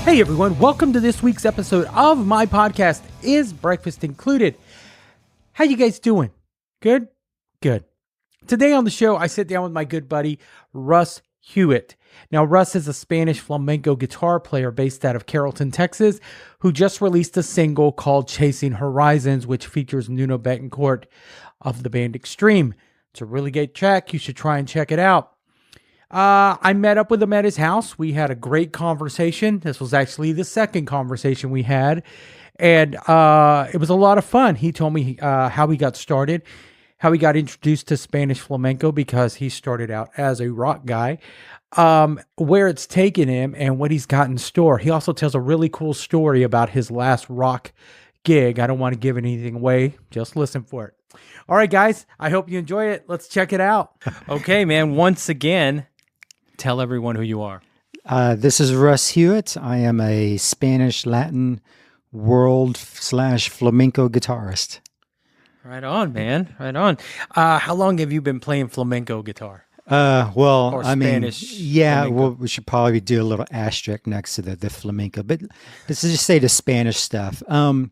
Hey everyone, welcome to this week's episode of my podcast, Is Breakfast Included? How you guys doing? Good? Good. Today on the show, I sit down with my good buddy, Russ Hewitt. Now, Russ is a Spanish flamenco guitar player based out of Carrollton, Texas, who just released a single called Chasing Horizons, which features Nuno Bettencort of the band Extreme. It's a really great track. You should try and check it out. I met up with him at his house. We had a great conversation. This was actually the second conversation we had. And it was a lot of fun. He told me how he got started, how he got introduced to Spanish flamenco because he started out as a rock guy, where it's taken him and what he's got in store. He also tells a really cool story about his last rock gig. I don't want to give anything away. Just listen for it. All right, guys. I hope you enjoy it. Let's check it out. Okay, man. Once again, tell everyone who you are. This is Russ Hewitt. I am a Spanish Latin world/flamenco guitarist. Right on, man. Right on. How long have you been playing flamenco guitar? Well, I mean, Spanish yeah, flamenco? well, we should probably do a little asterisk next to the flamenco, but let's just say the Spanish stuff. I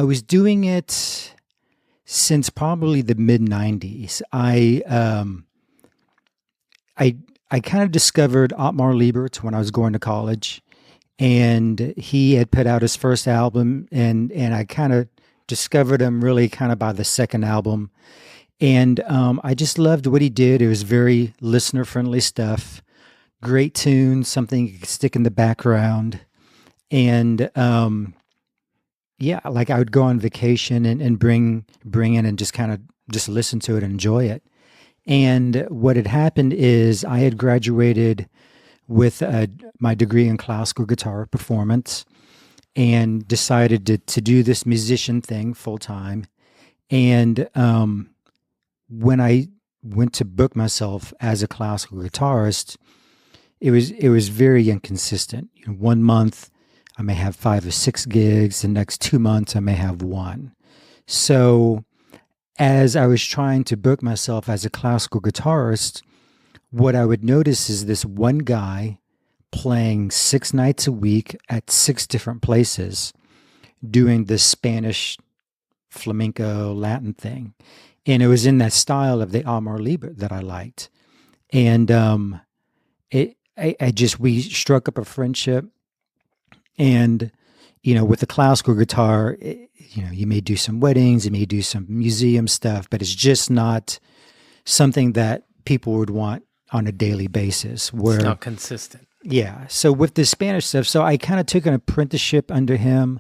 was doing it since probably the mid '90s. I kind of discovered Otmar Liebert when I was going to college, and he had put out his first album, and I kind of discovered him really kind of by the second album. And I just loved what he did. It was very listener-friendly stuff, great tunes, something you could stick in the background. And like I would go on vacation and bring in and just kind of just listen to it and enjoy it. And what had happened is I had graduated with my degree in classical guitar performance and decided to do this musician thing full time. And when I went to book myself as a classical guitarist, it was very inconsistent. 1 month I may have 5 or 6 gigs. The next 2 months I may have 1. So as I was trying to book myself as a classical guitarist, what I would notice is this one guy playing 6 nights a week at 6 different places, doing this Spanish flamenco Latin thing. And it was in that style of the Otmar Liebert that I liked. And we struck up a friendship. And, with the classical guitar, you may do some weddings, you may do some museum stuff, but it's just not something that people would want on a daily basis. It's not consistent. Yeah. So with the Spanish stuff, so I kind of took an apprenticeship under him.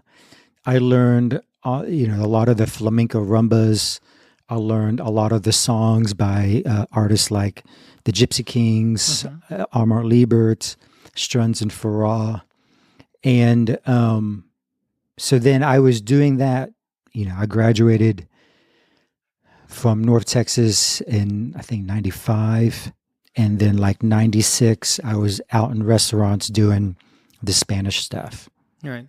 I learned, a lot of the flamenco rumbas. I learned a lot of the songs by artists like the Gypsy Kings, Otmar Liebert, Strunz and Farrar. And so then I was doing that. I graduated from North Texas in, I think, 95. And then like 96, I was out in restaurants doing the Spanish stuff. Right.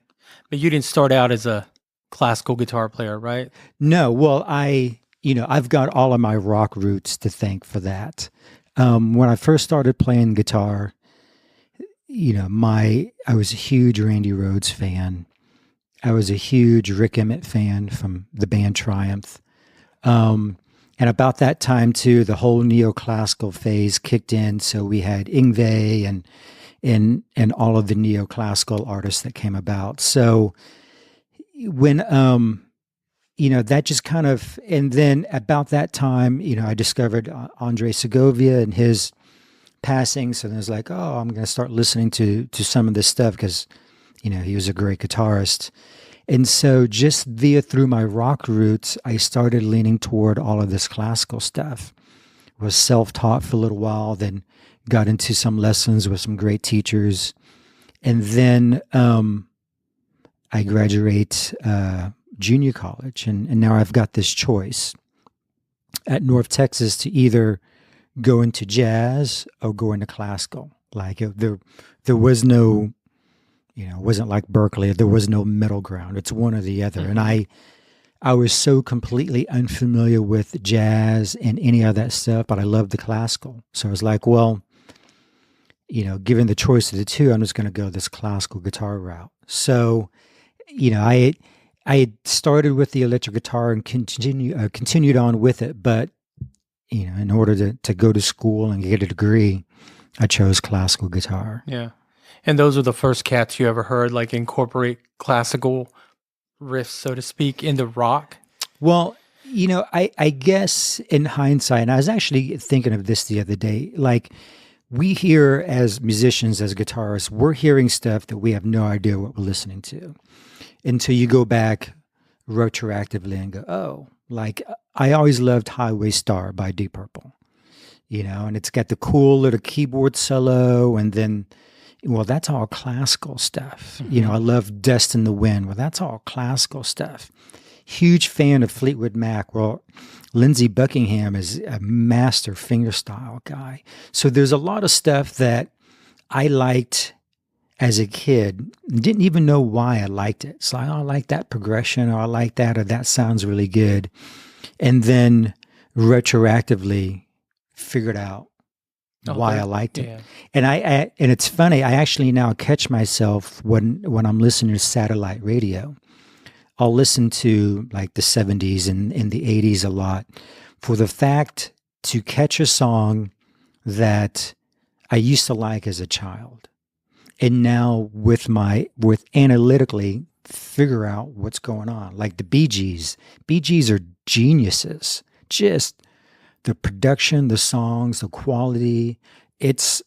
But you didn't start out as a classical guitar player, right? No. Well, I've got all of my rock roots to thank for that. When I first started playing guitar, I was a huge Randy Rhoads fan. I was a huge Rick Emmett fan from the band Triumph. And about that time too, the whole neoclassical phase kicked in. So we had Yngwie and all of the neoclassical artists that came about. So when, that just kind of, and then about that time, I discovered Andre Segovia and his passing. So then I was like, oh, I'm going to start listening to some of this stuff because, he was a great guitarist. And so just through my rock roots, I started leaning toward all of this classical stuff. Was self-taught for a little while, then got into some lessons with some great teachers. And then I graduate junior college, and now I've got this choice at North Texas to either go into jazz or go into classical. Like there was no, it wasn't like Berkeley. There was no middle ground. It's one or the other. Mm-hmm. And I was so completely unfamiliar with jazz and any of that stuff, but I loved the classical. So I was like, well, given the choice of the two, I'm just going to go this classical guitar route. So, I had started with the electric guitar and continued on with it, but in order to go to school and get a degree, I chose classical guitar. Yeah. And those are the first cats you ever heard, like incorporate classical riffs, so to speak, into rock? Well, I guess in hindsight, and I was actually thinking of this the other day, like we hear as musicians, as guitarists, we're hearing stuff that we have no idea what we're listening to until you go back retroactively and go, oh, like I always loved Highway Star by Deep Purple, and it's got the cool little keyboard solo, and then, well, that's all classical stuff. Mm-hmm. I love Dust in the Wind. Well, that's all classical stuff. Huge fan of Fleetwood Mac. Well, Lindsey Buckingham is a master fingerstyle guy. So there's a lot of stuff that I liked as a kid, didn't even know why I liked it. So I like that progression, or I like that, or that sounds really good. And then retroactively figured out why I liked it. Yeah. And and it's funny, I actually now catch myself when I'm listening to satellite radio. I'll listen to like the 70s and the 80s a lot for the fact to catch a song that I used to like as a child. And now with analytically figure out what's going on. Like the Bee Gees. Bee Gees are geniuses. Just the production, the songs, the quality. It's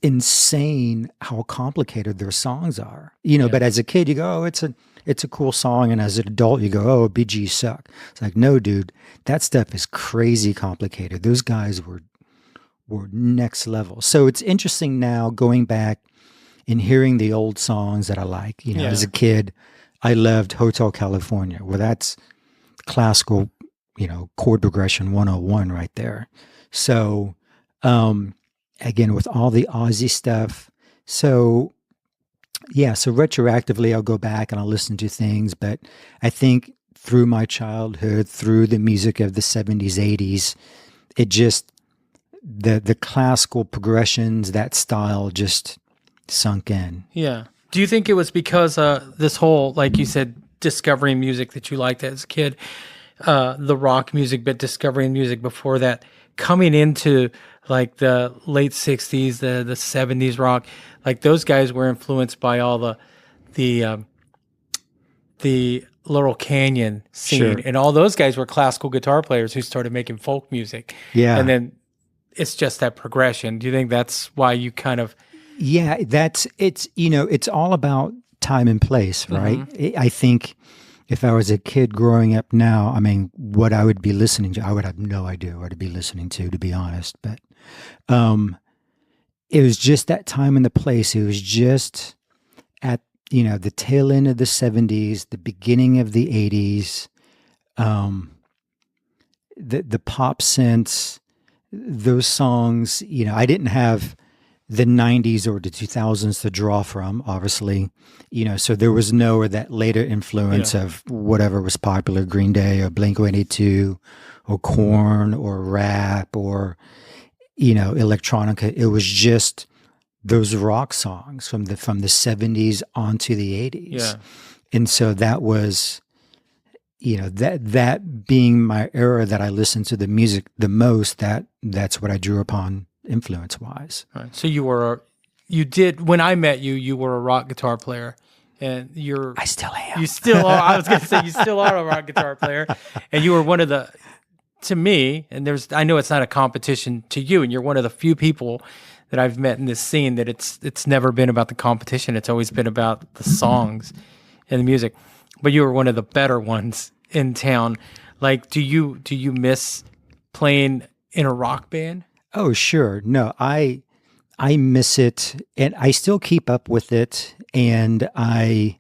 insane how complicated their songs are. But as a kid you go, oh, it's a cool song, and as an adult you go, oh, Bee Gees suck. It's like, no, dude, that stuff is crazy complicated. Those guys were next level. So it's interesting now going back and hearing the old songs that I like. As a kid, I loved Hotel California. Well, that's classical, chord progression 101 right there. So, again, with all the Aussie stuff. So, yeah, so retroactively, I'll go back and I'll listen to things. But I think through my childhood, through the music of the 70s, 80s, it just, the classical progressions, that style just sunk in. Yeah. Do you think it was because this whole, like you said, discovering music that you liked as a kid, the rock music, but discovering music before that, coming into like the late 60s, the 70s rock, like those guys were influenced by all the Laurel Canyon scene. Sure. And all those guys were classical guitar players who started making folk music. Yeah. And then it's just that progression. Do you think that's why you kind of... Yeah, it's all about time and place, right? Mm-hmm. I think if I was a kid growing up now, I mean, what I would be listening to, I would have no idea what I'd be listening to be honest. But it was just that time and the place. It was just at, the tail end of the 70s, the beginning of the 80s, the pop synths, those songs, I didn't have the 90s or the 2000s to draw from, obviously, so there was no or that later influence of whatever was popular, Green Day or Blink-182 or Korn or rap or, electronica. It was just those rock songs from the 70s onto the 80s. Yeah. And so that was, that being my era that I listened to the music the most, that's what I drew upon influence-wise. Right. So when I met you, you were a rock guitar player, and I still am. You still are. I was going to say you still are a rock guitar player, and you were one of the, to me, and I know it's not a competition to you, and you're one of the few people that I've met in this scene that it's never been about the competition. It's always been about the songs and the music. But you were one of the better ones in town. Like, do you miss playing in a rock band? Oh, sure. No, I miss it, and I still keep up with it, and I,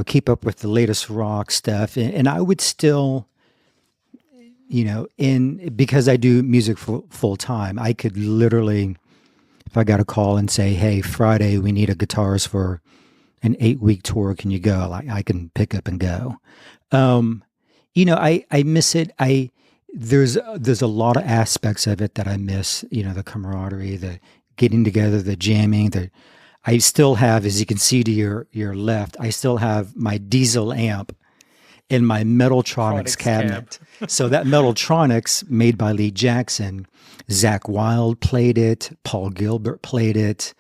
keep up with the latest rock stuff, and I would still, because I do music full time, I could literally, if I got a call and say, hey, Friday, we need a guitarist for an 8-week tour, can you go? I can pick up and go. I miss it. There's a lot of aspects of it that I miss, the camaraderie, the getting together, the jamming, I still have, as you can see to your left, I still have my diesel amp in my Metaltronics cabinet. So that Metaltronics, made by Lee Jackson, Zakk Wylde played it, Paul Gilbert played it.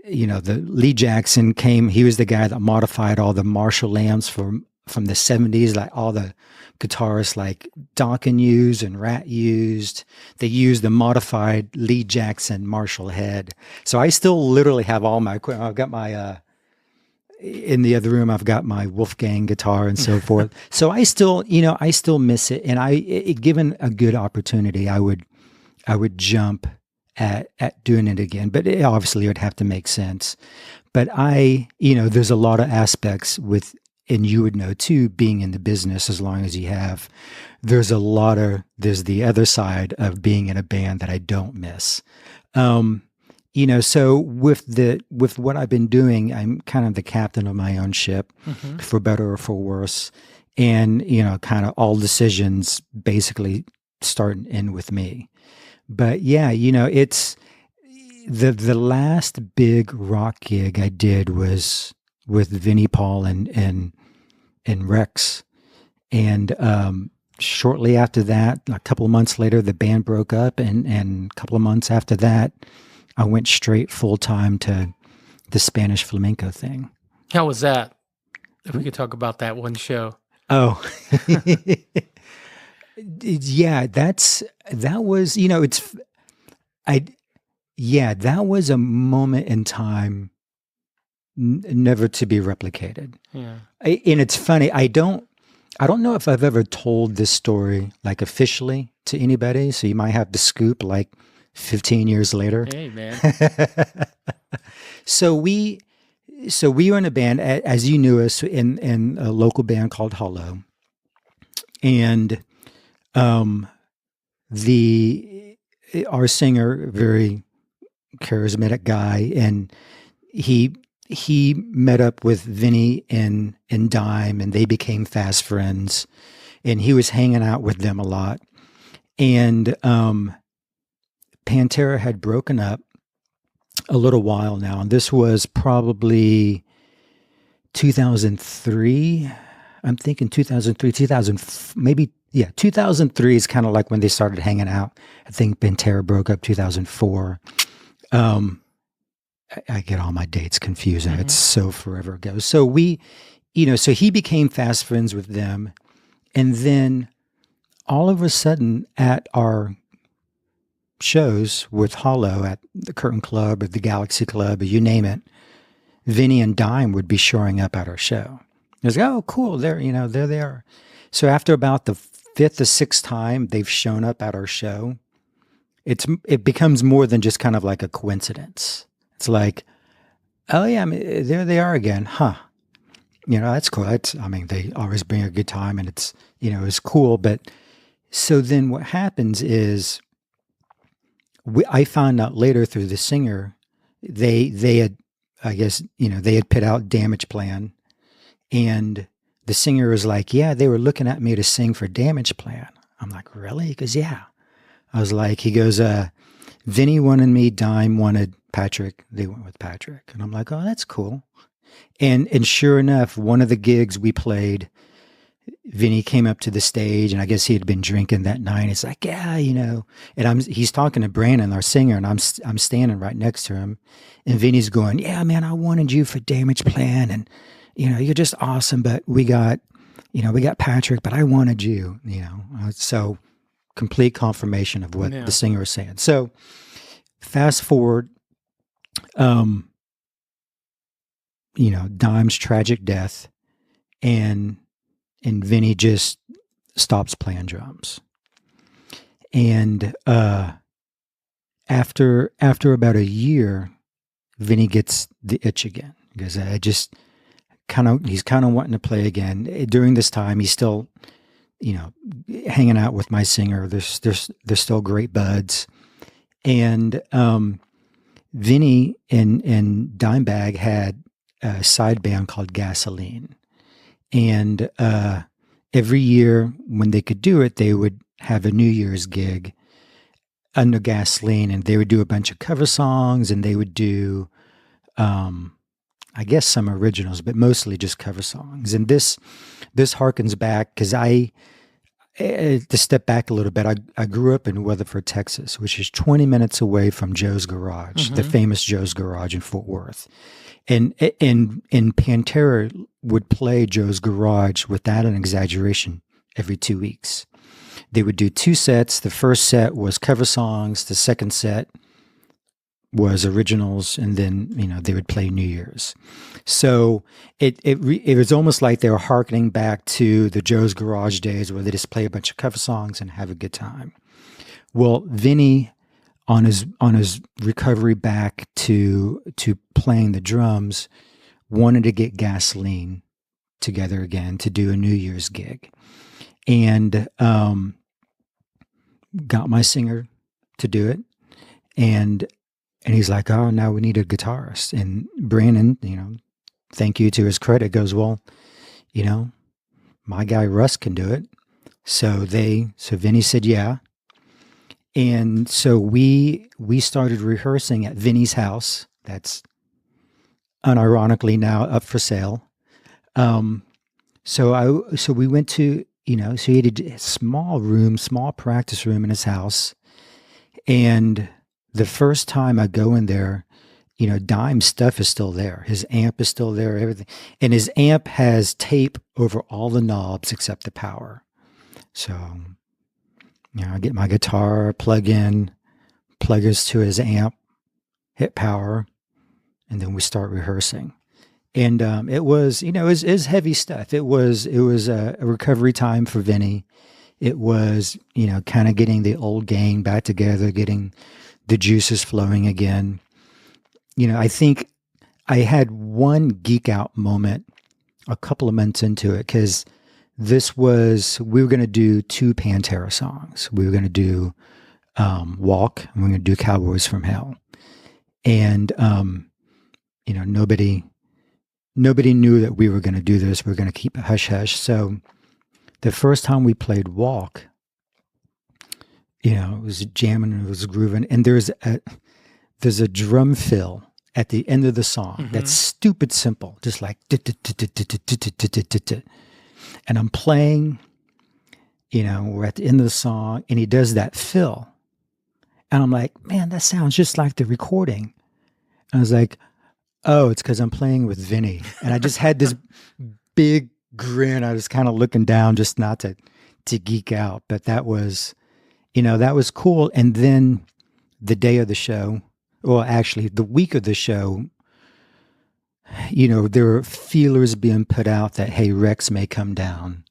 The Lee Jackson he was the guy that modified all the Marshall amps from the 70s, like all the guitarists like Dokken used and Rat used. They used the modified Lee Jackson Marshall head. So I still literally have all my equipment. I've got my in the other room, I've got my Wolfgang guitar and so forth. So I still miss it. And given a good opportunity, I would jump at doing it again, but obviously it would have to make sense. But there's a lot of aspects and you would know too, being in the business as long as you have, there's the other side of being in a band that I don't miss. So with what I've been doing, I'm kind of the captain of my own ship, for better or for worse. And, kind of all decisions basically start and end with me. But yeah, it's the last big rock gig I did was with Vinnie Paul and Rex. And shortly after that, a couple of months later, the band broke up. And a couple of months after that, I went straight full time to the Spanish flamenco thing. How was that? If we could talk about that one show. Oh, yeah, that was, that was a moment in time never to be replicated. Yeah. And it's funny, I don't know if I've ever told this story like officially to anybody, so you might have to scoop like 15 years later. Hey, man. So we were in a band, as you knew us, in a local band called Hollow. And our singer, very charismatic guy, and he met up with Vinny and Dime, and they became fast friends, and he was hanging out with them a lot. And Pantera had broken up a little while now, and this was probably 2003. I'm thinking 2003, 2003 is kind of like when they started hanging out. I think Pantera broke up 2004. I get all my dates confused. Mm-hmm. It's so forever ago. So so he became fast friends with them. And then all of a sudden at our shows with Hollow, at the Curtain Club or the Galaxy Club, or you name it, Vinny and Dime would be showing up at our show. It was like, oh, cool. There they are. So after about the fifth or sixth time they've shown up at our show, it becomes more than just kind of like a coincidence. It's like, oh yeah, there they are again, huh? That's cool. They always bring a good time, and it's cool. But so then what happens is, I found out later through the singer, they had, I guess, they had put out Damage Plan, and the singer was like, yeah, they were looking at me to sing for Damage Plan. I'm like, really? He goes, yeah. I was like, he goes, Vinny wanted me, Dime wanted Patrick. They went with Patrick. And I'm like, oh, that's cool. And sure enough, one of the gigs we played, Vinny came up to the stage, and I guess he had been drinking that night. It's like, yeah, and he's talking to Brandon, our singer, and I'm standing right next to him, and Vinny's going, yeah, man, I wanted you for Damage Plan, and you're just awesome, but we got Patrick, but I wanted you, so complete confirmation of what the singer was saying. So fast forward, Dime's tragic death, and Vinny just stops playing drums. And after about a year, Vinny gets the itch again, because he's kind of wanting to play again. During this time, he's still, hanging out with my singer. They're still great buds. And Vinny and Dimebag had a side band called Gasoline. And every year when they could do it, they would have a New Year's gig under Gasoline, and they would do a bunch of cover songs, and they would do, I guess, some originals, but mostly just cover songs. And this harkens back because to step back a little bit, I grew up in Weatherford, Texas, which is 20 minutes away from Joe's Garage, the famous Joe's Garage in Fort Worth. And Pantera would play Joe's Garage without an exaggeration every 2 weeks. They would do 2 sets. The first set was cover songs. The second set was originals, and then they would play New Year's. So it was almost like they were hearkening back to the Joe's Garage days where they just play a bunch of cover songs and have a good time. Well, Vinny, on his recovery back to playing the drums, wanted to get Gasoline together again to do a New Year's gig, and got my singer to do it, and he's like, oh, now we need a guitarist. And Brandon, thank you to his credit, goes, well, my guy Russ can do it. So Vinny said, yeah. And so we started rehearsing at Vinny's house. That's unironically now up for sale. So we went to, so he had a small practice room in his house. And the first time I go in there, Dime's stuff is still there. His amp is still there, everything. And his amp has tape over all the knobs except the power. So, I get my guitar, plug us to his amp, hit power, and then we start rehearsing. And it was, it was heavy stuff. It was a recovery time for Vinny. It was, kind of getting the old gang back together, getting the juices flowing again. I think I had one geek out moment a couple of months into it, because we were going to do 2 Pantera songs. We were going to do Walk, and we we're going to do Cowboys from Hell. And, nobody knew that we were going to do this. We were going to keep it hush-hush. So the first time we played Walk, it was jamming and it was grooving. And there's a drum fill at the end of the song that's stupid simple, just like, and I'm playing, we're at the end of the song, and he does that fill. And I'm like, man, that sounds just like the recording. And I was like, oh, it's because I'm playing with Vinny. And I just had this big grin. I was kind of looking down just not to geek out. But that was, that was cool. And then the day of the show, well, actually the week of the show, there were feelers being put out that, hey, Rex may come down.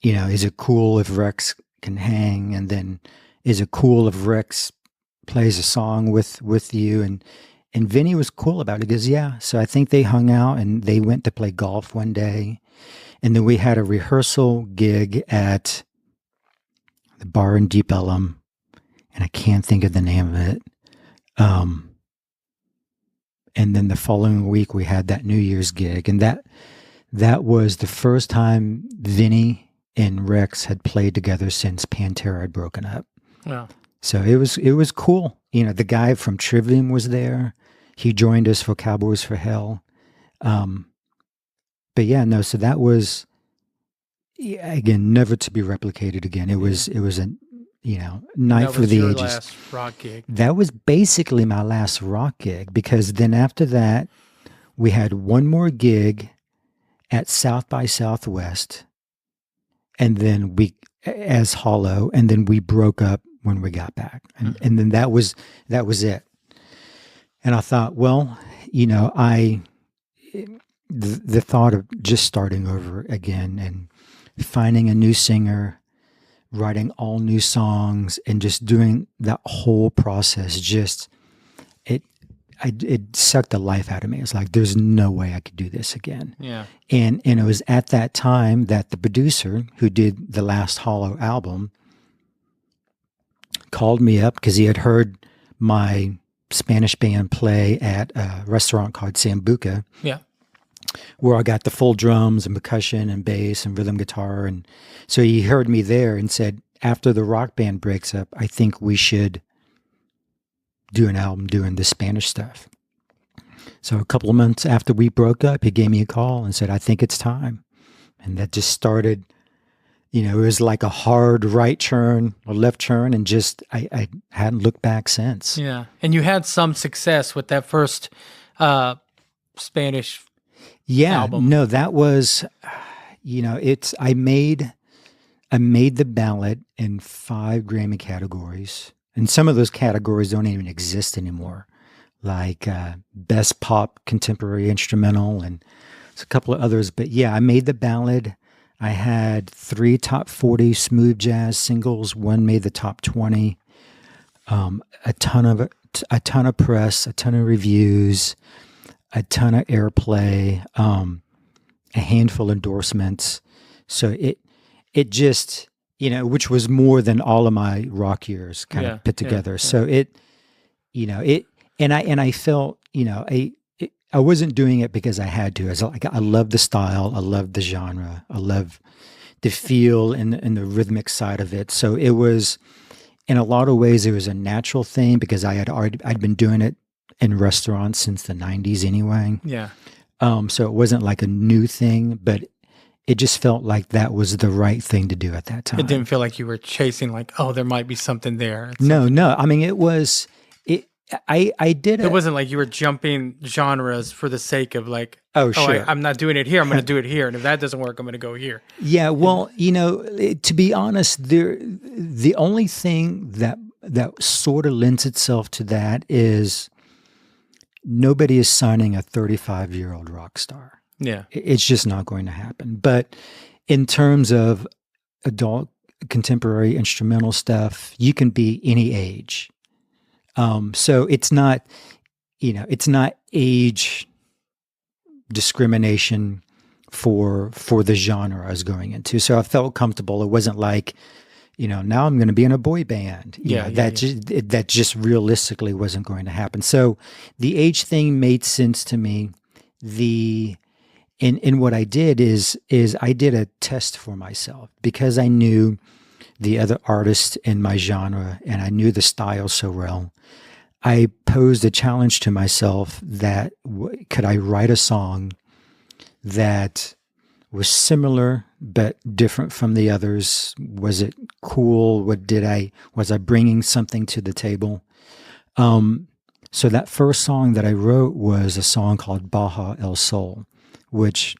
Is it cool if Rex can hang? And then is it cool if Rex plays a song with you? And Vinny was cool about it. He goes, yeah. So I think they hung out and they went to play golf one day. And then we had a rehearsal gig at the bar in Deep Ellum, and I can't think of the name of it. And then the following week we had that New Year's gig, and that was the first time Vinny and Rex had played together since Pantera had broken up. Wow. So it was cool. The guy from Trivium was there. He joined us for Cowboys for Hell. But yeah, no, so that was, again, never to be replicated again. It was a, night for the ages. Last rock gig. That was basically my last rock gig, because then after that, we had one more gig at South by Southwest, and then as Hollow, and then we broke up when we got back. And then that was it. And I thought, well, the thought of just starting over again and finding a new singer, writing all new songs, and just doing that whole process, it sucked the life out of me. It's like, there's no way I could do this again. Yeah. And it was at that time that the producer who did the last Hollow album called me up, because he had heard my Spanish band play at a restaurant called Sambuca. Yeah. Where I got the full drums and percussion and bass and rhythm guitar. And so he heard me there and said, after the rock band breaks up, I think we should do an album doing the Spanish stuff. So a couple of months after we broke up, he gave me a call and said, I think it's time. And that just started, it was like a hard right turn or left turn, and just I hadn't looked back since. Yeah. And you had some success with that first Spanish album. No, that was, I made the ballot in 5 Grammy categories. And some of those categories don't even exist anymore, like Best Pop Contemporary Instrumental, and there's a couple of others. But yeah, I made the ballad. I had 3 top 40 smooth jazz singles. 1 made the top 20. A ton of press, a ton of reviews, a ton of airplay, a handful of endorsements. So it just, which was more than all of my rock years kind of put together. Yeah. So and I felt, I wasn't doing it because I had to. I love the style, I love the genre, I love the feel and the rhythmic side of it. So it was, in a lot of ways, it was a natural thing because I'd been doing it in restaurants since the 90s anyway. Yeah. So it wasn't like a new thing, but it just felt like that was the right thing to do at that time. It didn't feel like you were chasing, like, oh, there might be something there. No. I mean, it was. I did it. It wasn't like you were jumping genres for the sake of like, sure. I'm not doing it here. I'm going to do it here, and if that doesn't work, I'm going to go here. Yeah. Well, to be honest, the only thing that sort of lends itself to that is nobody is signing a 35-year-old rock star. Yeah. It's just not going to happen. But in terms of adult contemporary instrumental stuff, you can be any age. So it's not age discrimination for the genre I was going into. So I felt comfortable. It wasn't like, now I'm going to be in a boy band. That just realistically wasn't going to happen. So the age thing made sense to me. And what I did is I did a test for myself because I knew the other artists in my genre and I knew the style so well. I posed a challenge to myself that could I write a song that was similar but different from the others? Was it cool? Was I bringing something to the table? So that first song that I wrote was a song called Baja El Sol, which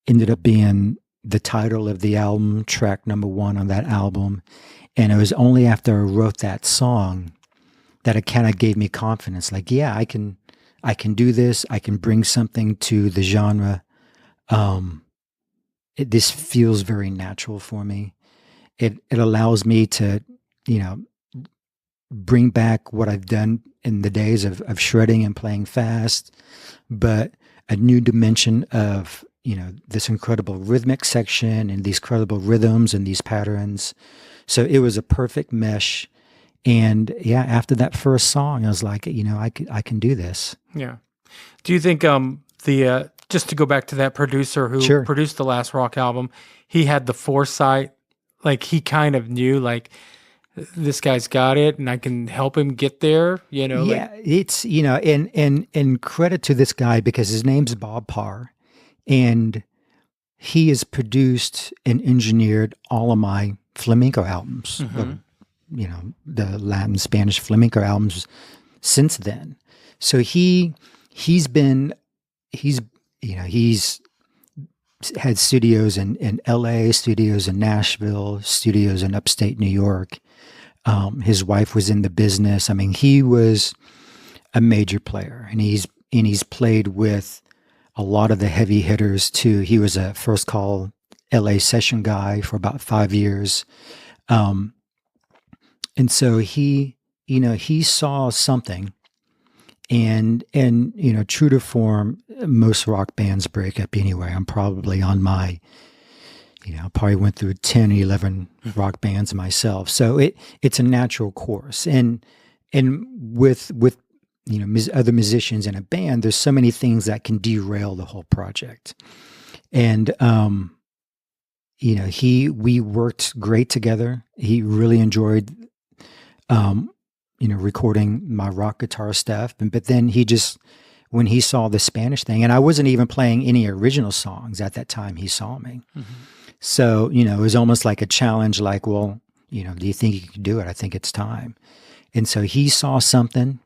ended up being the title of the album, track number 1 on that album. And it was only after I wrote that song that it kind of gave me confidence. Like, yeah, I can do this. I can bring something to the genre. This feels very natural for me. It allows me to, bring back what I've done in the days of shredding and playing fast, but a new dimension of, this incredible rhythmic section and these incredible rhythms and these patterns. So it was a perfect mesh. And yeah, after that first song, I was like, I can do this. Yeah. Do you think just to go back to that producer who produced the last rock album, he had the foresight, like he kind of knew, like, this guy's got it and I can help him get there, Yeah, it's, and credit to this guy because his name's Bob Parr and he has produced and engineered all of my flamenco albums, the Latin, Spanish flamenco albums since then. So he's had studios in LA, studios in Nashville, studios in upstate New York. His wife was in the business. I mean, he was a major player, and he's played with a lot of the heavy hitters too. He was a First Call LA session guy for about 5 years. And so he saw something, and true to form, most rock bands break up anyway. I'm probably on my, probably went through 10, 11 rock bands myself. So it's a natural course. And with other musicians in a band, there's so many things that can derail the whole project. And we worked great together. He really enjoyed, recording my rock guitar stuff. But then when he saw the Spanish thing, and I wasn't even playing any original songs at that time, he saw me. Mm-hmm. So, it was almost like a challenge, like, well, do you think you can do it? I think it's time. And so he saw something,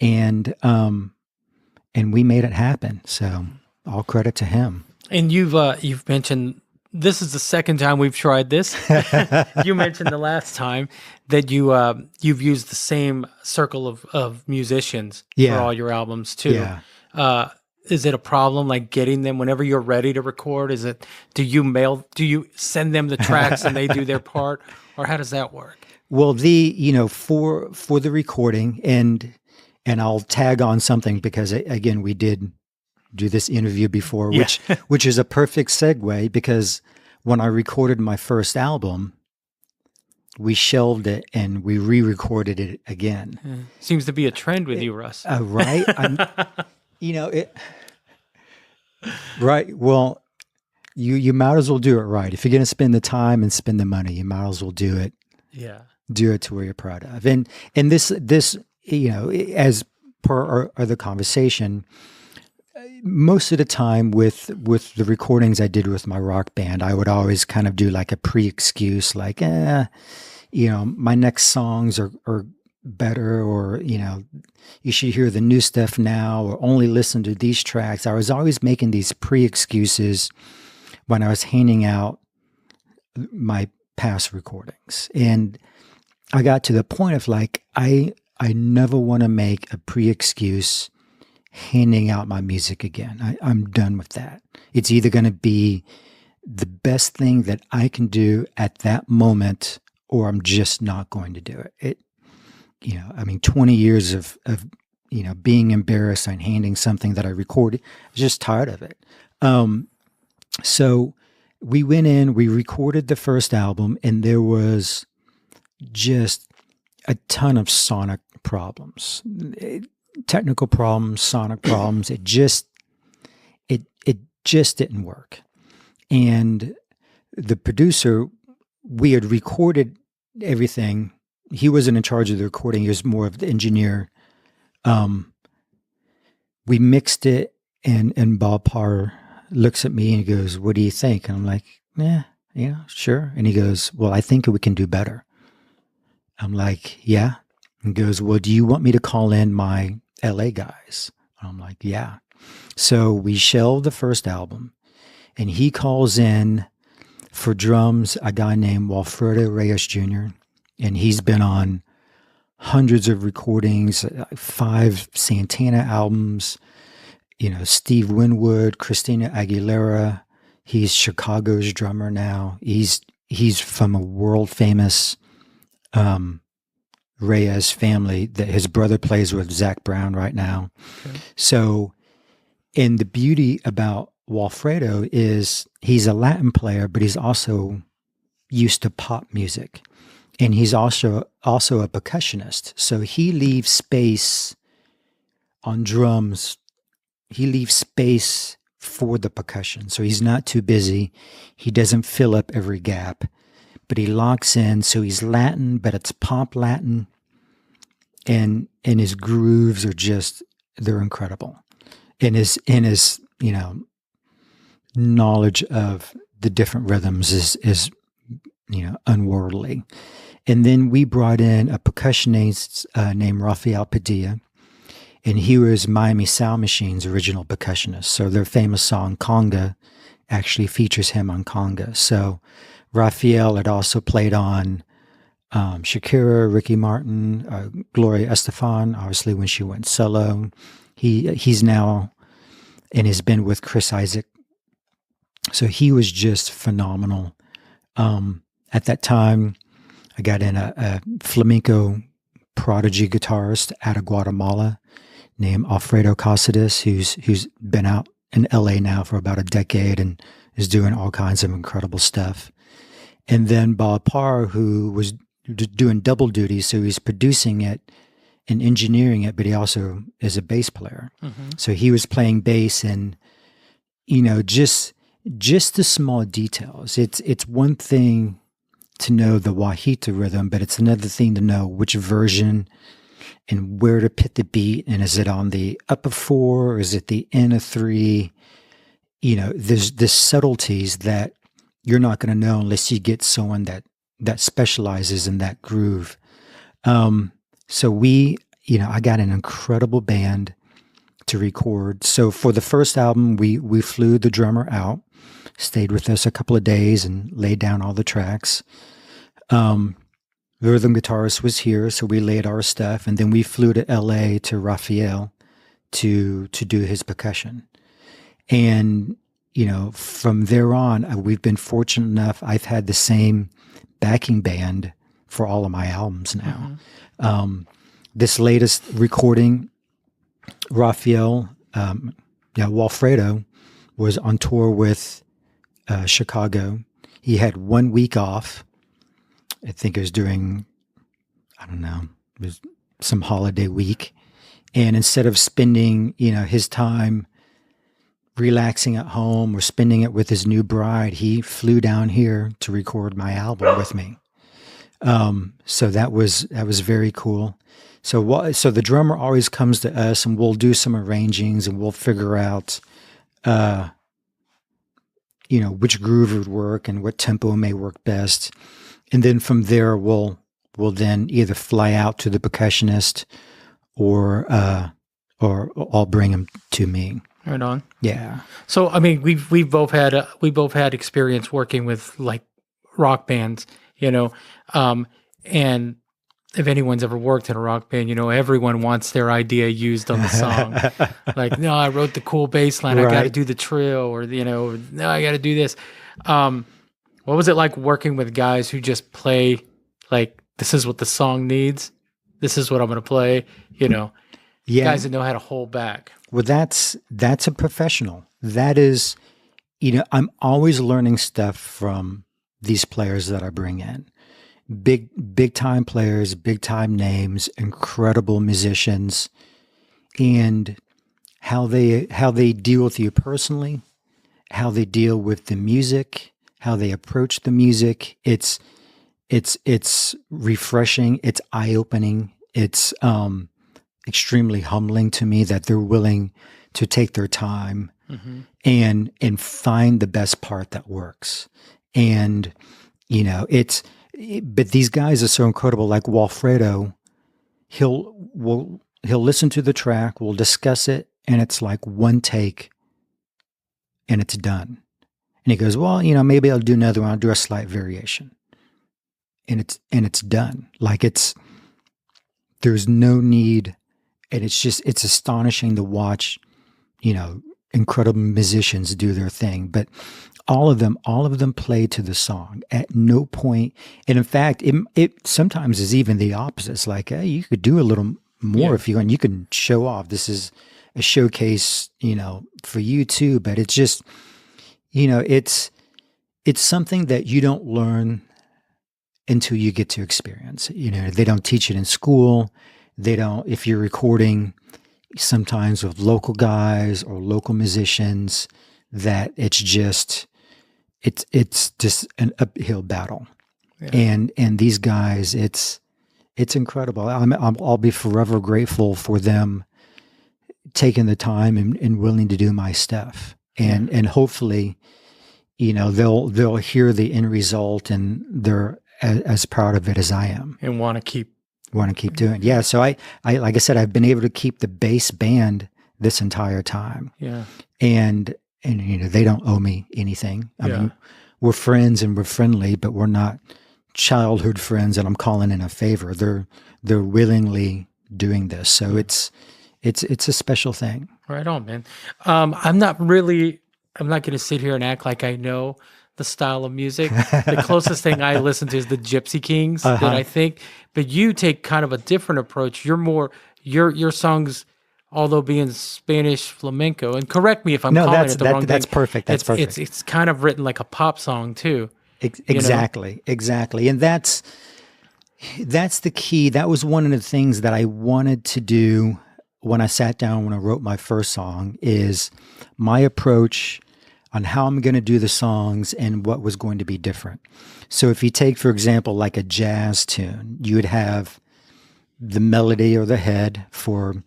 and we made it happen. So all credit to him. And you've mentioned this is the second time we've tried this. You mentioned the last time that you've used the same circle of musicians for all your albums too. Yeah. Is it a problem, like getting them whenever you're ready to record? Do you send them the tracks and they do their part, or how does that work? Well, for the recording, and I'll tag on something because again, we did do this interview before, which is a perfect segue, because when I recorded my first album, we shelved it and we re-recorded it again. Seems to be a trend with you, Russ. Right? Right. Well, you might as well do it right. If you're going to spend the time and spend the money, you might as well do it. Yeah. Do it to where you're proud of. And this, as per our other conversation, most of the time with the recordings I did with my rock band, I would always kind of do like a pre-excuse, like, my next songs are better, or, you should hear the new stuff now, or only listen to these tracks. I was always making these pre-excuses when I was handing out my past recordings. And I got to the point of like, I never want to make a pre-excuse handing out my music again. I'm done with that. It's either going to be the best thing that I can do at that moment, or I'm just not going to do it. 20 years of being embarrassed and handing something that I recorded, I was just tired of it. So we went in, we recorded the first album, and there was just a ton of sonic problems, technical problems, sonic problems. It just didn't work. And the producer, we had recorded everything. He wasn't in charge of the recording. He was more of the engineer. We mixed it, and Bob Parr looks at me and he goes, "What do you think?" And I'm like, "Yeah, sure." And he goes, "Well, I think we can do better." I'm like, "Yeah." And he goes, "Well, do you want me to call in my LA guys?" And I'm like, "Yeah." So we shelved the first album, and he calls in for drums a guy named Wilfredo Reyes Jr., and he's been on hundreds of recordings, 5 Santana albums, Steve Winwood, Christina Aguilera. He's Chicago's drummer now. He's from a world famous Reyes family that his brother plays with, Zach Brown, right now. Okay. So, and the beauty about Wilfredo is he's a Latin player, but he's also used to pop music. And he's also a percussionist. So he leaves space on drums. He leaves space for the percussion. So he's not too busy. He doesn't fill up every gap, but he locks in. So he's Latin, but it's pop Latin. And his grooves are they're incredible. And his knowledge of the different rhythms is unworldly. And then we brought in a percussionist named Rafael Padilla, and he was Miami Sound Machine's original percussionist. So their famous song, Conga, actually features him on Conga. So Rafael had also played on Shakira, Ricky Martin, Gloria Estefan, obviously when she went solo. He's now and has been with Chris Isaac. So he was just phenomenal. At that time, I got in a flamenco prodigy guitarist out of Guatemala named Alfredo Casadas, who's been out in LA now for about a decade and is doing all kinds of incredible stuff. And then Bob Parr, who was doing double duty, so he's producing it and engineering it, but he also is a bass player. Mm-hmm. So he was playing bass, and just just the small details. It's one thing to know the wajita rhythm, but it's another thing to know which version and where to put the beat. And is it on the upper 4 or is it the inner 3? You know, there's subtleties that you're not going to know unless you get someone that specializes in that groove. So I got an incredible band to record. So for the first album, we flew the drummer out, stayed with us a couple of days and laid down all the tracks. The rhythm guitarist was here, so we laid our stuff, and then we flew to LA to Raphael to do his percussion. And, you know, from there on, we've been fortunate enough. I've had the same backing band for all of my albums now. Mm-hmm. This latest recording, Raphael, Walfredo, was on tour with Chicago. He had 1 week off. I think it was during, it was some holiday week. And instead of spending, his time relaxing at home or spending it with his new bride, he flew down here to record my album with me. So that was very cool. So the drummer always comes to us, and we'll do some arrangings, and we'll figure out, which groove would work and what tempo may work best. And then from there, we'll then either fly out to the percussionist, or I'll bring him to me. Right on. Yeah. So I mean, we've both had experience working with like rock bands, and if anyone's ever worked in a rock band, everyone wants their idea used on the song. Like, no, I wrote the cool bass line. Right. I got to do the trill, or no, I got to do this. What was it like working with guys who just play like, this is what the song needs, this is what I'm going to play? Yeah. Guys that know how to hold back. Well, that's a professional. That is, I'm always learning stuff from these players that I bring in. Big time players, big time names, incredible musicians, and how they deal with you personally, how they deal with the music, how they approach the music. It's refreshing. It's eye-opening. It's extremely humbling to me that they're willing to take their time mm-hmm. and find the best part that works. And but these guys are so incredible. Like Walfredo, he'll listen to the track, we'll discuss it, and it's like one take, and it's done. And he goes, well, maybe I'll do another one. I'll do a slight variation, and it's done. Like there's no need, and it's astonishing to watch, incredible musicians do their thing, but all of them play to the song at no point. And in fact, it sometimes is even the opposite. It's like, hey, you could do a little more if you want. You can show off. This is a showcase, for you too. But it's just, it's something that you don't learn until you get to experience. They don't teach it in school. They don't. If you're recording sometimes with local guys or local musicians, that it's just an uphill battle. Yeah. And these guys, it's incredible. I'll be forever grateful for them taking the time and willing to do my stuff. And hopefully, they'll hear the end result and they're as proud of it as I am. And want to keep doing it. Yeah. So I like I said, I've been able to keep the bass band this entire time. Yeah. And they don't owe me anything. I mean, we're friends and we're friendly, but we're not childhood friends and I'm calling in a favor. They're willingly doing this. So it's a special thing. Right on, man. I'm not going to sit here and act like I know the style of music. The closest thing I listen to is the Gypsy Kings that I think, but you take kind of a different approach. You're more, your songs, although being Spanish flamenco, and correct me if I'm calling it the wrong thing. That's perfect. That's perfect. It's kind of written like a pop song too. Exactly. And that's the key. That was one of the things that I wanted to do when I sat down, when I wrote my first song, is my approach. how I'm going to do the songs and what was going to be different. So if you take, for example, like a jazz tune, you would have the melody or the head for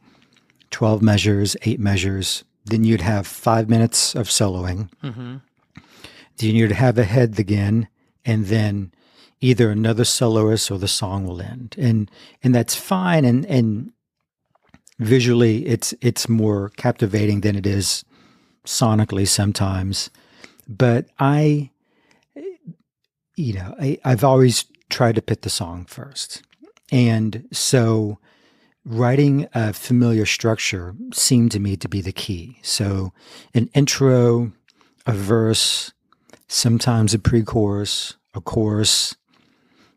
12 measures, 8 measures. Then you'd have 5 minutes of soloing. Mm-hmm. Then you'd have a head again, and then either another soloist or the song will end. And that's fine. And visually, it's more captivating than it is sonically sometimes. But I've always tried to put the song first. And so writing a familiar structure seemed to me to be the key. So an intro, a verse, sometimes a pre-chorus, a chorus,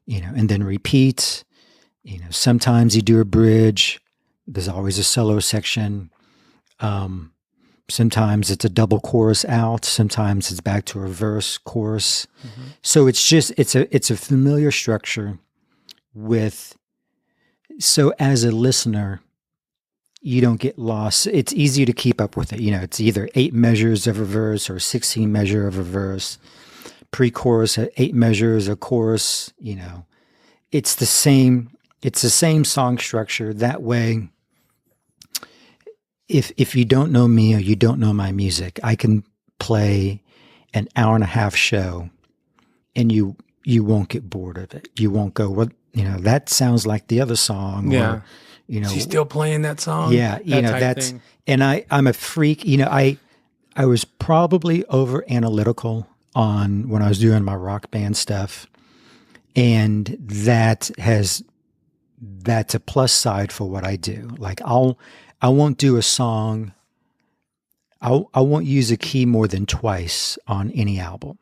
and then repeat. Sometimes you do a bridge. There's always a solo section. Sometimes it's a double chorus out. Sometimes it's back to a verse, chorus. Mm-hmm. So it's a familiar structure so as a listener, you don't get lost. It's easy to keep up with it. It's either 8 measures of a verse or 16 measure of a verse, pre-chorus at 8 measures, a chorus, it's the same song structure. That way, if you don't know me or you don't know my music, I can play an hour and a half show and you won't get bored of it. You won't go, well, that sounds like the other song. Yeah. Or, She's still playing that song. Yeah. That's, thing. And I'm a freak. I was probably over analytical on when I was doing my rock band stuff. And that's a plus side for what I do. Like I won't do a song. I won't use a key more than twice on any album.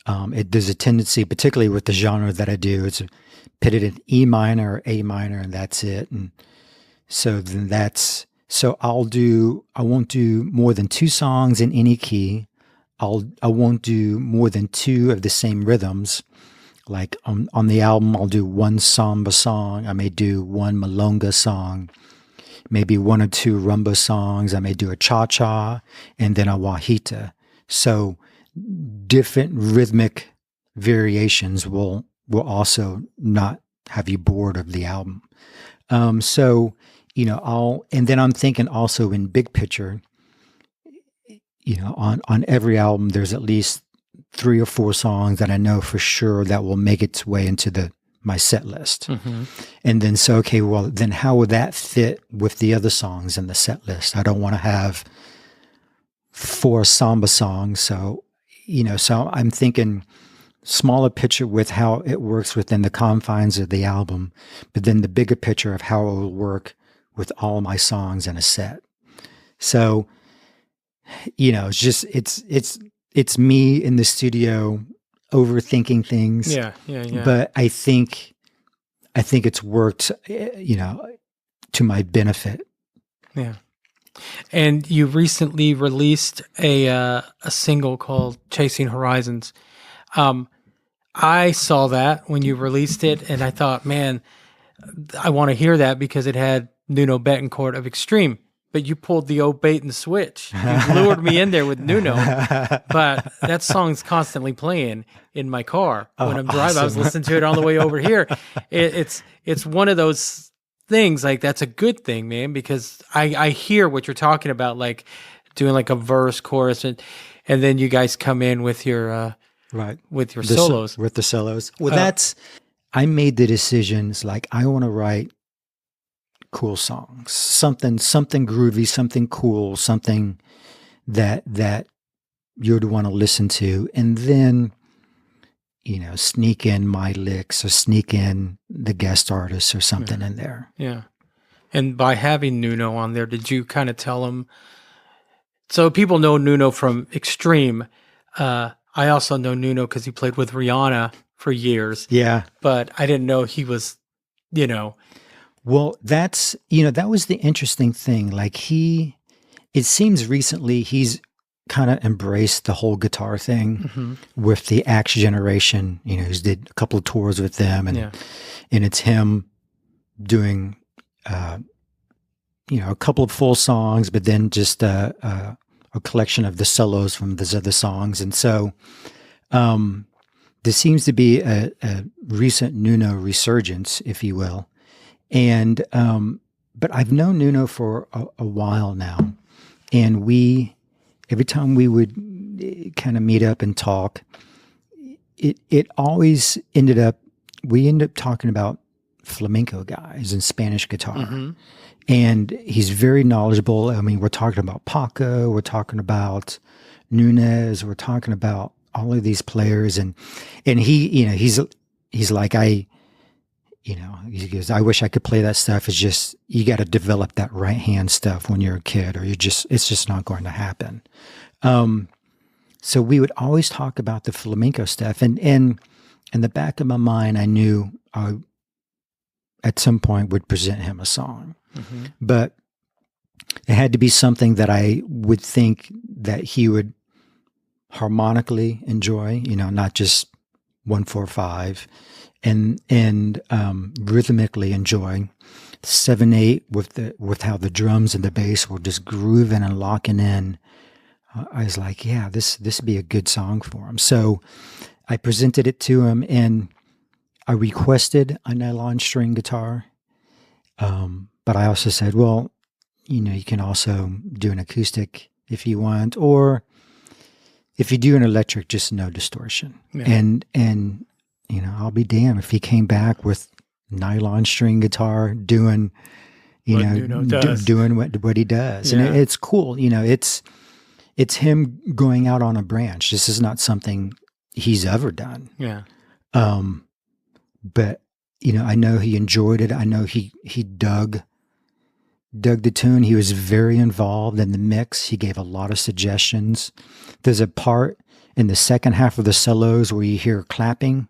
There's a tendency, particularly with the genre that I do, it's put it in E minor or A minor, and that's it. And so I won't do more than 2 songs in any key. I won't do more than 2 of the same rhythms. Like on the album, I'll do 1 samba song. I may do 1 milonga song, maybe 1 or 2 rumba songs. I may do a cha-cha and then a wajita. So different rhythmic variations will also not have you bored of the album. And then I'm thinking also in big picture, on every album, there's at least 3 or 4 songs that I know for sure that will make its way into my set list. Mm-hmm. And then then how would that fit with the other songs in the set list? I don't want to have 4 samba songs. So I'm thinking smaller picture with how it works within the confines of the album, but then the bigger picture of how it will work with all my songs in a set. So, it's me in the studio overthinking things. Yeah. But I think it's worked, to my benefit. Yeah. And you recently released a single called Chasing Horizons. I saw that when you released it, and I thought, man, I want to hear that because it had Nuno Bettencort of Extreme. But you pulled the old bait and switch. You lured me in there with Nuno. But that song's constantly playing in my car when I'm driving. Awesome. I was listening to it on the way over here. It's one of those things, like that's a good thing, man, because I hear what you're talking about, like doing like a verse, chorus, and then you guys come in with your with your solos. With the solos. Well, I made the decisions like I want to write cool songs, something groovy, something cool, something that you'd want to listen to, and then sneak in my licks or sneak in the guest artists or something in there. Yeah. And by having Nuno on there, did you kind of tell him? So people know Nuno from Extreme. I also know Nuno because he played with Rihanna for years. Yeah. But I didn't know he was, Well, that's, that was the interesting thing. Like it seems recently he's kind of embraced the whole guitar thing with the Axe generation. He's did a couple of tours with them, and it's him doing, a couple of full songs, but then just a a collection of the solos from those other songs. And so there seems to be a recent Nuno resurgence, if you will. And but I've known Nuno for a while now. And every time we would kind of meet up and talk, it always ended up talking about flamenco guys and Spanish guitar. Mm-hmm. And he's very knowledgeable. I mean, we're talking about Paco, we're talking about Nunes, we're talking about all of these players. And he, he's like, he goes, I wish I could play that stuff. It's just, you got to develop that right hand stuff when you're a kid, or it's just not going to happen. So we would always talk about the flamenco stuff, and in the back of my mind, I knew I, at some point, would present him a song, mm-hmm. but it had to be something that I would think that he would harmonically enjoy, not just 1-4-5, and rhythmically enjoy 7/8 with how the drums and the bass were just grooving and locking in. I was like, yeah, this would be a good song for him. So I presented it to him, and I requested a nylon string guitar. But I also said, well, you can also do an acoustic if you want, or if you do an electric, just no distortion. Yeah. And I'll be damned if he came back with nylon string guitar doing, doing what he does. Yeah. And it's cool. It's him going out on a branch. This is not something he's ever done. Yeah. But I know he enjoyed it. I know he dug the tune. He was very involved in the mix. He gave a lot of suggestions. There's a part in the second half of the solos where you hear clapping.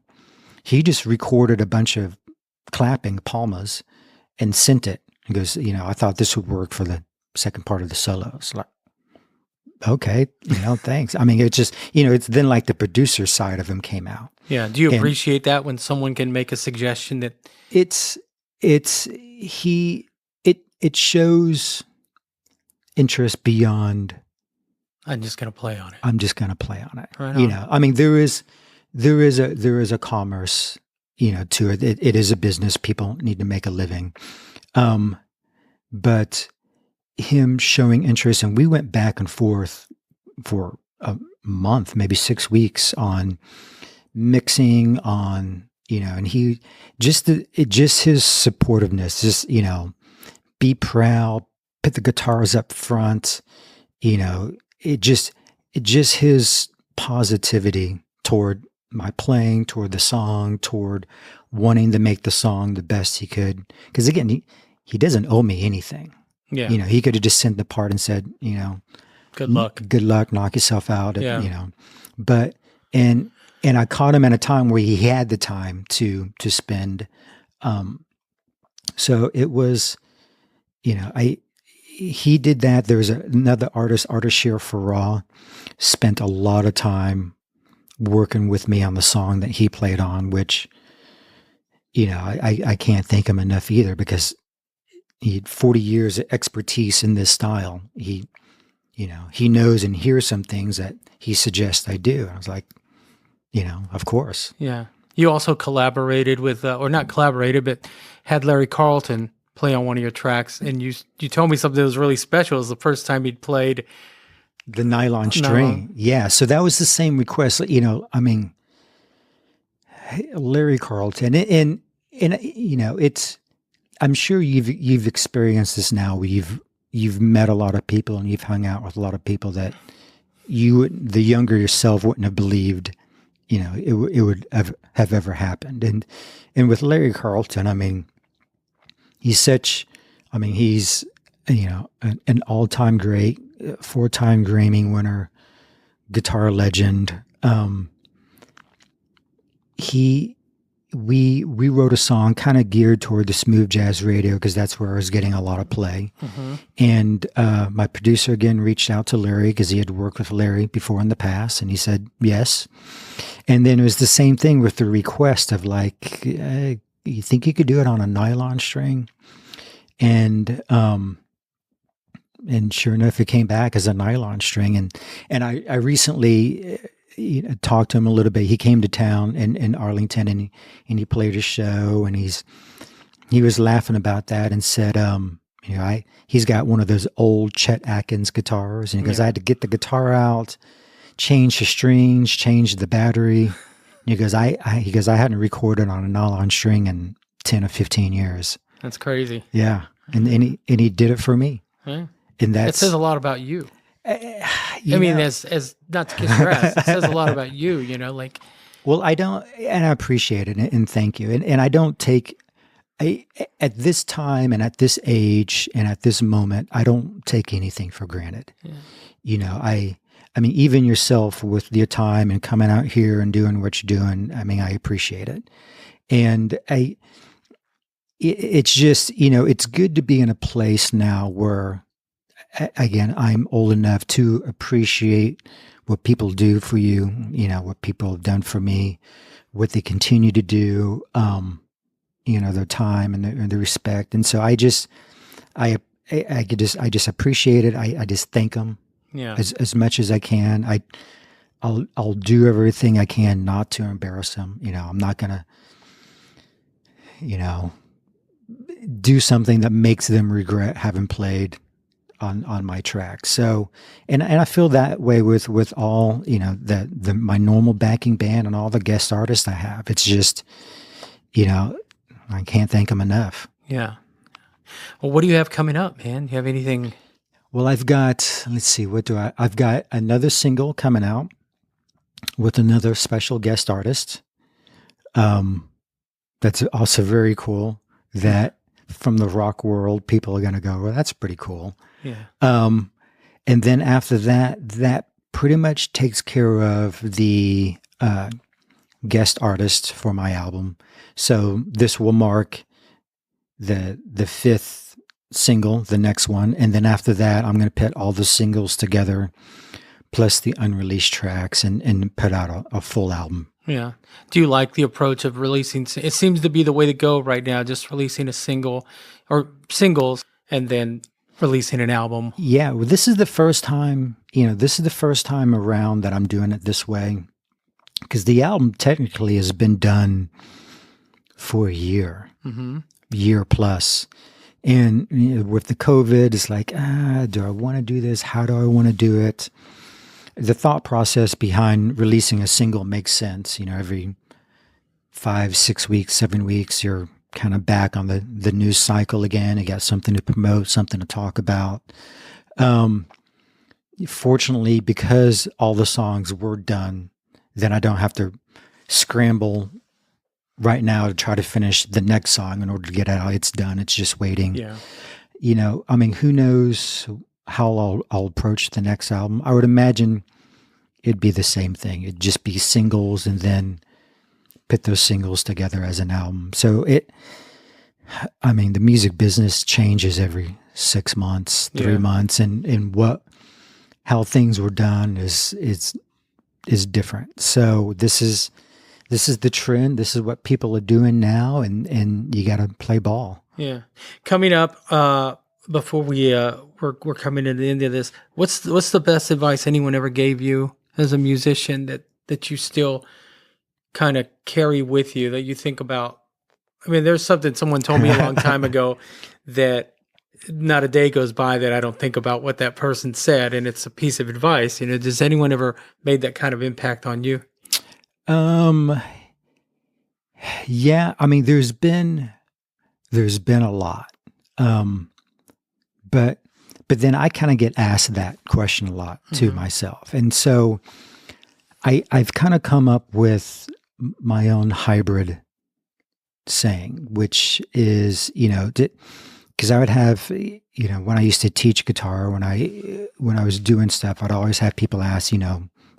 He just recorded a bunch of clapping palmas and sent it. He goes, I thought this would work for the second part of the solos. Like, okay, thanks. I mean, it's just, it's then like the producer side of him came out. Yeah. Do you appreciate that when someone can make a suggestion that it shows interest beyond, I'm just going to play on it. I'm just going to play on it. Right on. I mean, there is a commerce, to it. It is a business. People need to make a living. But him showing interest, and we went back and forth for a month, maybe 6 weeks on mixing, on, and he just his supportiveness, just, be proud, put the guitars up front, it just his positivity toward my playing, toward the song, toward wanting to make the song the best he could. Because again, he doesn't owe me anything. Yeah. He could have just sent the part and said, good luck, knock yourself out. Yeah. But, and I caught him at a time where he had the time to spend. So it was, he did that. There was another artist, Ardashir Farah, spent a lot of time working with me on the song that he played on, which, I can't thank him enough either, because he had 40 years of expertise in this style. He knows and hears some things that he suggests I do. I was like, of course. Yeah. You also collaborated with, or not collaborated, but had Larry Carlton play on one of your tracks. And you told me something that was really special. It was the first time he'd played the nylon string. Yeah. So that was the same request. I mean, Larry Carlton, and it's, I'm sure you've experienced this now, where you've met a lot of people and you've hung out with a lot of people that the younger yourself wouldn't have believed, it would have ever happened. And with Larry Carlton, I mean, he's an all-time great, 4-time Grammy winner, guitar legend. We wrote a song kind of geared toward the smooth jazz radio, because that's where I was getting a lot of play. Mm-hmm. And my producer again reached out to Larry, because he had worked with Larry before in the past, and he said yes. And then it was the same thing with the request of like, you think you could do it on a nylon string? And and sure enough, it came back as a nylon string. And I recently talked to him a little bit. He came to town in Arlington, and he played a show, and he was laughing about that and said, he's got one of those old Chet Atkins guitars, and he goes, I had to get the guitar out, change the strings, change the battery. And he goes, I hadn't recorded on a nylon string in 10 or 15 years. That's crazy. Yeah. And he did it for me. Yeah. And It says a lot about you. I mean, as not to kiss your ass, it says a lot about you, like. Well, I don't, and I appreciate it, and thank you. And I don't take, at this time and at this age and at this moment, I don't take anything for granted. Yeah. I mean, even yourself with your time and coming out here and doing what you're doing, I mean, I appreciate it. And it's just, it's good to be in a place now where, again, I'm old enough to appreciate what people do for you, what people have done for me, what they continue to do, their time and the respect. And so I just appreciate it. I just thank them as much as I can. I'll do everything I can not to embarrass them. I'm not going to, do something that makes them regret having played on my track. So, and I feel that way with all, my normal backing band and all the guest artists I have. It's just, I can't thank them enough. Yeah. Well, what do you have coming up, man? Do you have anything? Well, I've got, let's see, I've got another single coming out with another special guest artist. That's also very cool, that from the rock world, people are going to go, well, that's pretty cool. Yeah. And then after that pretty much takes care of the guest artist for my album. So this will mark the fifth single, the next one. And then after that, I'm going to put all the singles together, plus the unreleased tracks, and put out a full album. Yeah. Do you like the approach of releasing? It seems to be the way to go right now, just releasing a single or singles and then releasing an album. Yeah. Well, this is the first time, around that I'm doing it this way, because the album technically has been done for a year, year plus. And with the COVID, it's like, do I want to do this? How do I want to do it? The thought process behind releasing a single makes sense. Every 5, 6 weeks, 7 weeks, you're kind of back on the news cycle again. You got something to promote, something to talk about. Fortunately, because all the songs were done, then I don't have to scramble right now to try to finish the next song in order to get it out. It's done. It's just waiting. Yeah. I mean, who knows how I'll approach the next album. I would imagine it'd be the same thing. It'd just be singles and then put those singles together as an album. So the music business changes every 6 months, 3 months, and how things were done is different. So this is the trend. This is what people are doing now, and you got to play ball. Yeah. Coming up, before we're coming to the end of this, what's the best advice anyone ever gave you as a musician that you still kind of carry with you, that you think about? I mean, there's something someone told me a long time ago that not a day goes by that I don't think about what that person said, and it's a piece of advice. Does anyone ever made that kind of impact on you? Yeah, I mean, there's been a lot. But then I kind of get asked that question a lot to myself. And so I've kind of come up with my own hybrid saying, which is, because I would have, when I used to teach guitar, when I was doing stuff, I'd always have people ask,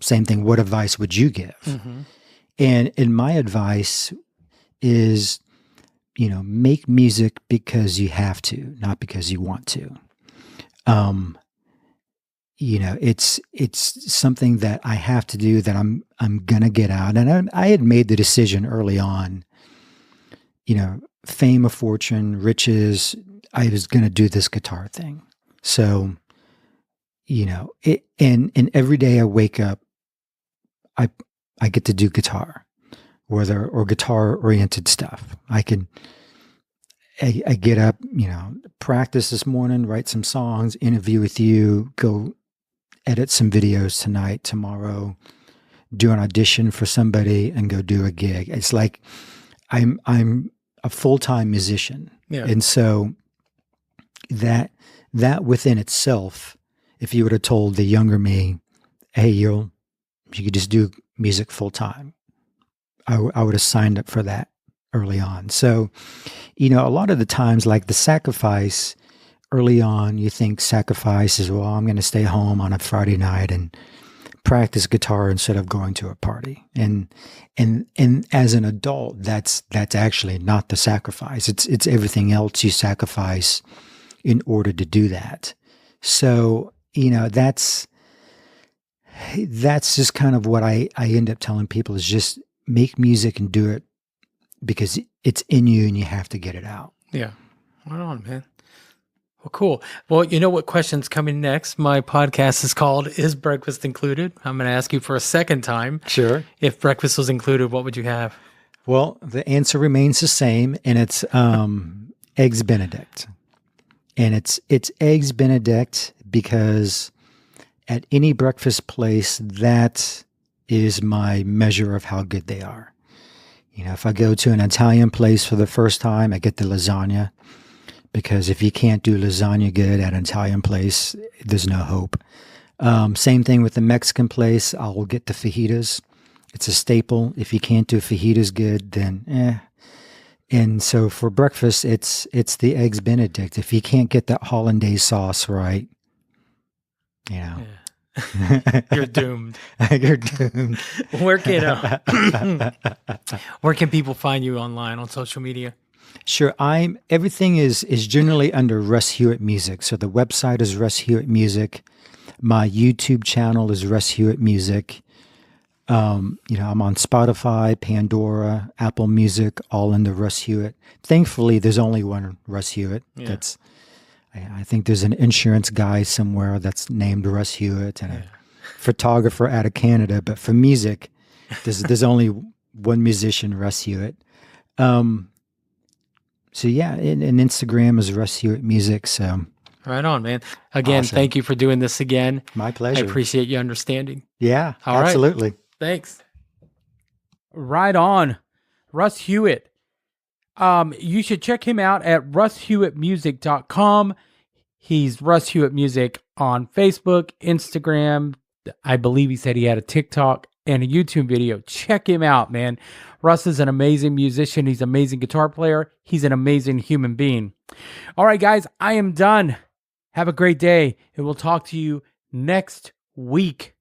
same thing, what advice would you give? And my advice is, make music because you have to, not because you want to. It's something that I have to do, that I'm gonna get out. And I had made the decision early on, fame or fortune, riches, I was gonna do this guitar thing. So and every day I wake up, I get to do guitar, or guitar oriented stuff. I get up, practice this morning, write some songs, interview with you, go edit some videos tonight, tomorrow, do an audition for somebody, and go do a gig. It's like I'm a full-time musician. Yeah. And so that within itself, if you would have told the younger me, hey, you could just do music full-time, I would have signed up for that early on. So, a lot of the times, like the sacrifice early on, you think sacrifice is, well, I'm going to stay home on a Friday night and practice guitar instead of going to a party. And as an adult, that's actually not the sacrifice. It's everything else you sacrifice in order to do that. So, that's just kind of what I end up telling people, is just make music and do it because it's in you and you have to get it out. Yeah. Right on, man. Well, cool. Well, you know what question's coming next? My podcast is called Is Breakfast Included? I'm going to ask you for a second time. Sure. If breakfast was included, what would you have? Well, the answer remains the same, and it's Eggs Benedict. And it's Eggs Benedict because at any breakfast place, that is my measure of how good they are. If I go to an Italian place for the first time, I get the lasagna, because if you can't do lasagna good at an Italian place, there's no hope. Same thing with the Mexican place. I'll get the fajitas. It's a staple. If you can't do fajitas good, then And so for breakfast, it's the Eggs Benedict. If you can't get that hollandaise sauce right, Yeah. You're doomed. You're doomed. Where can people find you online on social media? Sure. Everything is generally under Russ Hewitt Music. So the website is Russ Hewitt Music. My YouTube channel is Russ Hewitt Music. I'm on Spotify, Pandora, Apple Music, all under Russ Hewitt. Thankfully, there's only one Russ Hewitt. Yeah. I think there's an insurance guy somewhere that's named Russ Hewitt, and a photographer out of Canada. But for music, there's only one musician, Russ Hewitt. So yeah, and Instagram is Russ Hewitt Music. So right on, man. Again, Awesome. Thank you for doing this again. My pleasure. I appreciate you understanding. Yeah, All right. absolutely. Thanks. Right on. Russ Hewitt. You should check him out at russhewittmusic.com. He's Russ Hewitt Music on Facebook, Instagram. I believe he said he had a TikTok and a YouTube video. Check him out, man. Russ is an amazing musician. He's an amazing guitar player. He's an amazing human being. All right, guys, I am done. Have a great day, and we'll talk to you next week.